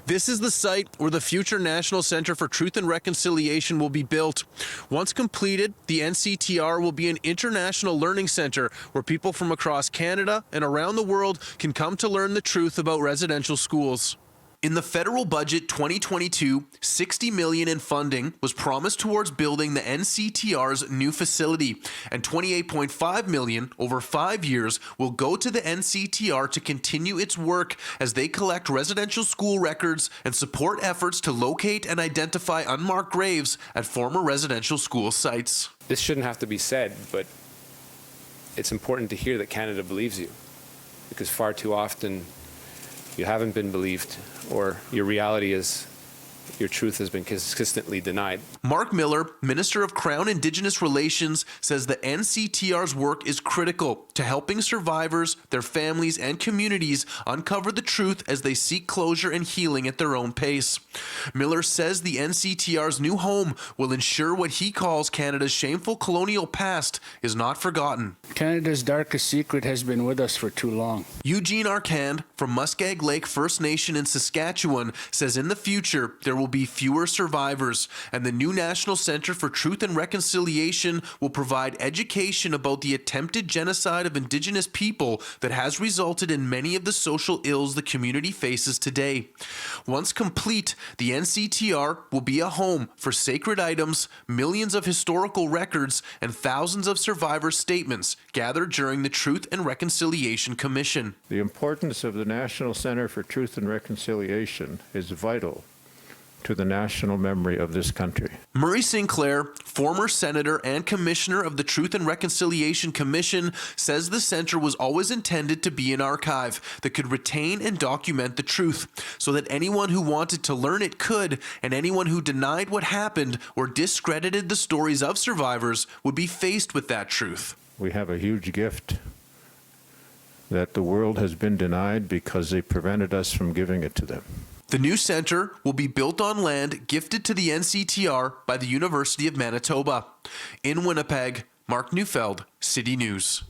This is the site where the future National Center for Truth and Reconciliation will be built. Once completed, the NCTR will be an international learning center where people from across Canada and around the world can come to learn the truth about residential schools. In the federal budget 2022, $60 million in funding was promised towards building the NCTR's new facility, and $28.5 million over 5 years will go to the NCTR to continue its work as they collect residential school records and support efforts to locate and identify unmarked graves at former residential school sites. This shouldn't have to be said, but it's important to hear that Canada believes you, because far too often you haven't been believed, or your reality is your truth has been consistently denied. Mark Miller, Minister of Crown Indigenous Relations, says the NCTR's work is critical to helping survivors, their families, and communities uncover the truth as they seek closure and healing at their own pace. Miller says the NCTR's new home will ensure what he calls Canada's shameful colonial past is not forgotten. Canada's darkest secret has been with us for too long. Eugene Arcand from Muskeg Lake First Nation in Saskatchewan says in the future there will be fewer survivors, and the new National Center for Truth and Reconciliation will provide education about the attempted genocide of Indigenous people that has resulted in many of the social ills the community faces today. Once complete, the NCTR will be a home for sacred items, millions of historical records, and thousands of survivor statements gathered during the Truth and Reconciliation Commission. The importance of the National Center for Truth and Reconciliation is vital to the national memory of this country. Murray Sinclair, former senator and commissioner of the Truth and Reconciliation Commission, says the center was always intended to be an archive that could retain and document the truth so that anyone who wanted to learn it could, and anyone who denied what happened or discredited the stories of survivors would be faced with that truth. We have a huge gift that the world has been denied because they prevented us from giving it to them. The new center will be built on land gifted to the NCTR by the University of Manitoba. In Winnipeg, Mark Neufeld, City News.